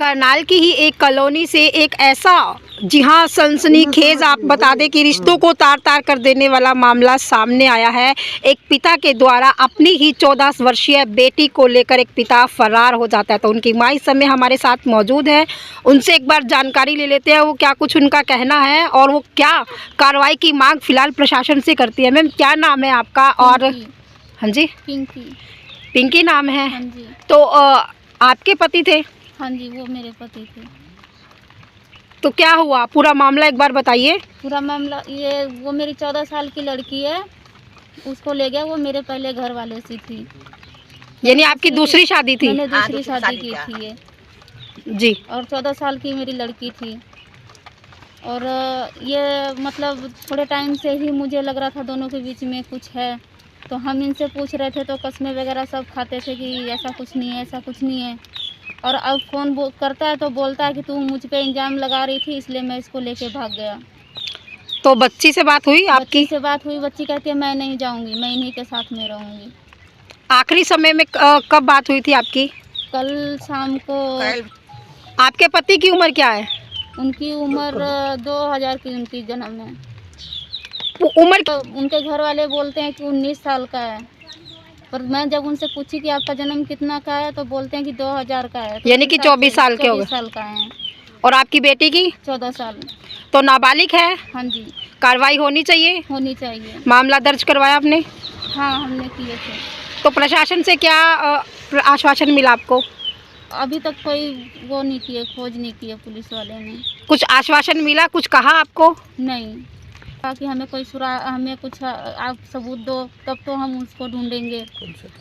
करनाल की ही एक कॉलोनी से एक ऐसा, जी हाँ, सनसनीखेज आप बता दें कि रिश्तों को तार तार कर देने वाला मामला सामने आया है। एक पिता के द्वारा अपनी ही 14 वर्षीय बेटी को लेकर एक पिता फरार हो जाता है। तो उनकी माँ इस समय हमारे साथ मौजूद है, उनसे एक बार जानकारी ले लेते हैं वो क्या कुछ उनका कहना है और वो क्या कार्रवाई की मांग फिलहाल प्रशासन से करती है। मैम, क्या नाम है आपका? और हाँ जी, पिंकी नाम है। हाँ जी। तो आपके पति थे? हाँ जी, वो मेरे पति थे। तो क्या हुआ, पूरा मामला एक बार बताइए। पूरा मामला ये, वो मेरी 14 साल की लड़की है, उसको ले गया। वो मेरे पहले घर वाले से थी, यानी आपकी दूसरी शादी थी? मैंने दूसरी शादी की थी ये जी। और 14 साल की मेरी लड़की थी। और ये मतलब थोड़े टाइम से ही मुझे लग रहा था दोनों के बीच में कुछ है। तो हम इनसे पूछ रहे थे तो कस्में वगैरह सब खाते थे कि ऐसा कुछ नहीं है, ऐसा कुछ नहीं है। और अब फ़ोन करता है तो बोलता है कि तू मुझ पे इल्ज़ाम लगा रही थी, इसलिए मैं इसको लेके भाग गया। तो बच्ची से बात हुई आपकी? बच्ची से बात हुई, बच्ची कहती है मैं नहीं जाऊंगी, मैं इन्हीं के साथ में रहूंगी। आखिरी समय में कब बात हुई थी आपकी? कल शाम को। आपके पति की उम्र क्या है? उनकी उम्र 2000 की उनकी जन्म है। उम्र तो उनके घर वाले बोलते हैं कि 19 साल का है, पर मैं जब उनसे पूछी कि आपका जन्म कितना का है तो बोलते हैं कि 2000 का है। तो यानी कि 24 साल के हो गए। 24 साल का है। और आपकी बेटी की? 14 साल। तो नाबालिग है? हाँ जी। कार्रवाई होनी चाहिए? होनी चाहिए। मामला दर्ज करवाया आपने? हाँ, हमने किए थे। तो प्रशासन से क्या आश्वासन मिला आपको? अभी तक कोई वो नहीं किए, खोज नहीं किए पुलिस वाले ने। कुछ आश्वासन मिला, कुछ कहा आपको? नहीं, कहा कि हमें कोई हमें कुछ आप सबूत दो तब तो हम उसको ढूंढेंगे,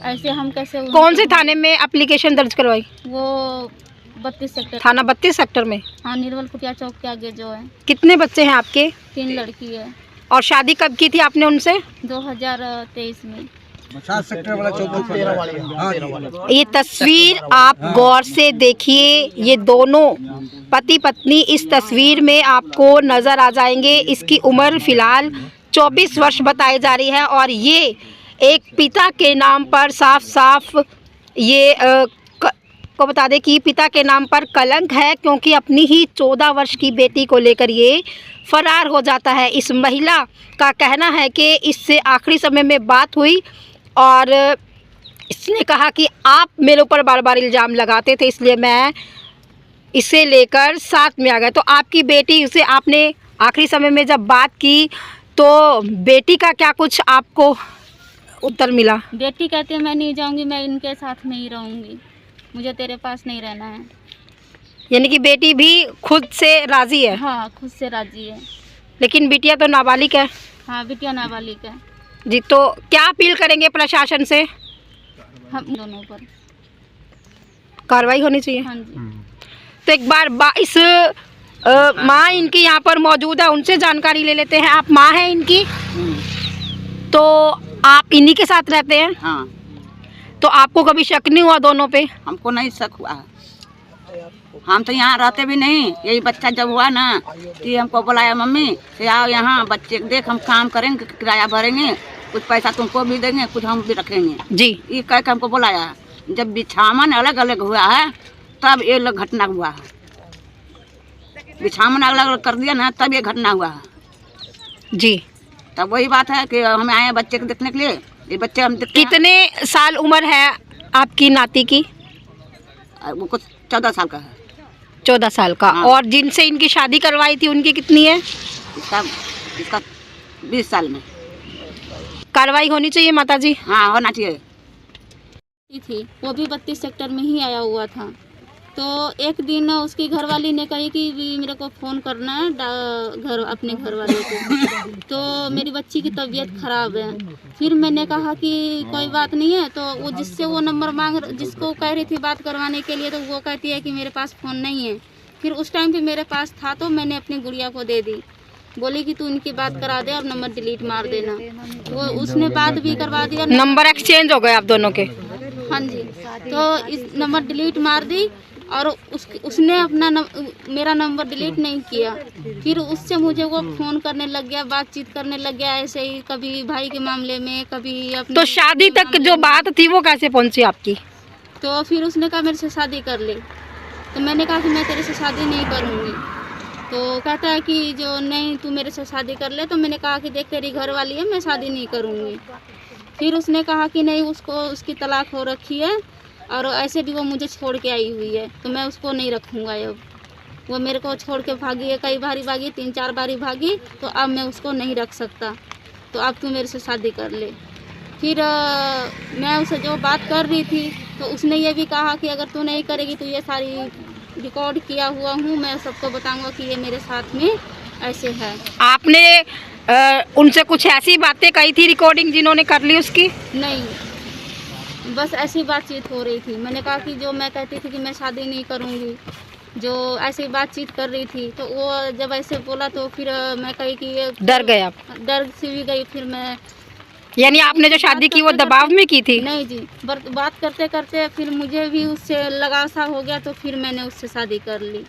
ऐसे हम कैसे। कौन से थाने में एप्लीकेशन दर्ज करवाई? वो 32 सेक्टर। थाना 32 सेक्टर में? हाँ, निर्मल कुटिया चौक के आगे जो है। कितने बच्चे हैं आपके? 3 लड़की है। और शादी कब की थी आपने उनसे? 2023 में। 50 सेक्टर वाला 14 वाले। ये तस्वीर आप गौर से देखिए, ये दोनों पति पत्नी इस तस्वीर में आपको नज़र आ जाएंगे। इसकी उम्र फिलहाल 24 वर्ष बताई जा रही है और ये एक पिता के नाम पर साफ साफ ये को बता दें कि पिता के नाम पर कलंक है, क्योंकि अपनी ही 14 वर्ष की बेटी को लेकर ये फरार हो जाता है। इस महिला का कहना है कि इससे आखिरी समय में बात हुई और इसने कहा कि आप मेरे ऊपर बार बार इल्ज़ाम लगाते थे, इसलिए मैं इसे लेकर साथ में आ गया। तो आपकी बेटी से आपने आखिरी समय में जब बात की तो बेटी का क्या कुछ आपको उत्तर मिला? बेटी कहती है मैं नहीं जाऊंगी, मैं इनके साथ में ही रहूंगी, मुझे तेरे पास नहीं रहना है। यानी कि बेटी भी खुद से राज़ी है? हाँ, खुद से राजी है। लेकिन बिटिया तो नाबालिग है? हाँ, बिटिया नाबालिग है। जी, तो क्या अपील करेंगे प्रशासन से? हम दोनों पर कार्रवाई होनी चाहिए। हाँ जी। तो एक बार इस माँ इनकी यहाँ पर मौजूद है, उनसे जानकारी ले लेते हैं। आप माँ हैं इनकी? तो आप इन्हीं के साथ रहते हैं? हाँ। तो आपको कभी शक नहीं हुआ दोनों पे? हमको नहीं शक हुआ, हम तो यहाँ रहते भी नहीं। यही बच्चा जब हुआ ना कि हमको बुलाया मम्मी से आओ यहाँ बच्चे देख, हम काम करेंगे, किराया भरेंगे, कुछ पैसा तुमको भी देंगे, कुछ हम भी रखेंगे जी। ये कह के हमको बुलाया। जब बिछावन अलग अलग हुआ है तब ये लोग घटना हुआ है। बिछावन अलग अलग कर दिया ना तब ये घटना हुआ है। जी। तब वही बात है कि हमें आए बच्चे को देखने के लिए। ये बच्चे हम देखते हैं। कितने साल उम्र है आपकी नाती की? वो कुछ 14 साल का है। 14 साल का। हाँ। और जिनसे इनकी शादी करवाई थी उनकी कितनी है? इसका 20 साल में। कार्रवाई होनी चाहिए माता जी। हाँ, होना चाहिए। थी वो भी 32 सेक्टर में ही आया हुआ था। तो एक दिन उसकी घरवाली ने कही कि भी मेरे को फ़ोन करना है अपने घर वाले को। तो मेरी बच्ची की तबीयत ख़राब है। फिर मैंने कहा कि कोई बात नहीं है। तो वो जिससे वो नंबर जिसको कह रही थी बात करवाने के लिए, तो वो कहती है कि मेरे पास फ़ोन नहीं है। फिर उस टाइम पे मेरे पास था तो मैंने अपनी गुड़िया को दे दी, बोली कि तू इनकी बात करा दे और नंबर डिलीट मार देना। वो उसने बात भी करवा दिया। नंबर एक्सचेंज हो गए आप दोनों के? हाँ जी। तो इस नंबर डिलीट मार दी और उसने अपना मेरा नंबर डिलीट नहीं किया। फिर उससे मुझे वो फ़ोन करने लग गया, बातचीत करने लग गया, ऐसे ही कभी भाई के मामले में, कभी अपने। तो शादी तक जो बात थी वो कैसे पहुंची आपकी? तो फिर उसने कहा मेरे से शादी कर ले। तो मैंने कहा कि मैं तेरे से शादी नहीं करूँगी। तो कहता है कि जो नहीं तू मेरे से शादी कर ले। तो मैंने कहा कि देख तेरी घर वाली है, मैं शादी नहीं करूँगी। फिर उसने कहा कि नहीं, उसकी तलाक हो रखी है और ऐसे भी वो मुझे छोड़ के आई हुई है, तो मैं उसको नहीं रखूँगा। अब वो मेरे को छोड़ के भागी है, कई बारी भागी, 3-4 बारी भागी, तो अब मैं उसको नहीं रख सकता, तो अब तू मेरे से शादी कर ले। फिर मैं उसे जो बात कर रही थी तो उसने ये भी कहा कि अगर तू नहीं करेगी तो ये सारी रिकॉर्ड किया हुआ हूँ, मैं सबको बताऊँगा कि ये मेरे साथ में ऐसे है। आपने उनसे कुछ ऐसी बातें कही थी रिकॉर्डिंग जिन्होंने कर ली उसकी? नहीं, बस ऐसी बातचीत हो रही थी। मैंने कहा कि जो मैं कहती थी कि मैं शादी नहीं करूँगी, जो ऐसी बातचीत कर रही थी, तो वो जब ऐसे बोला तो फिर मैं कही कि ये डर गए आप? डर से भी गई। फिर मैं, यानी आपने जो शादी की वो दबाव में की थी? नहीं जी, बात करते करते फिर मुझे भी उससे लगाव सा हो गया, तो फिर मैंने उससे शादी कर ली।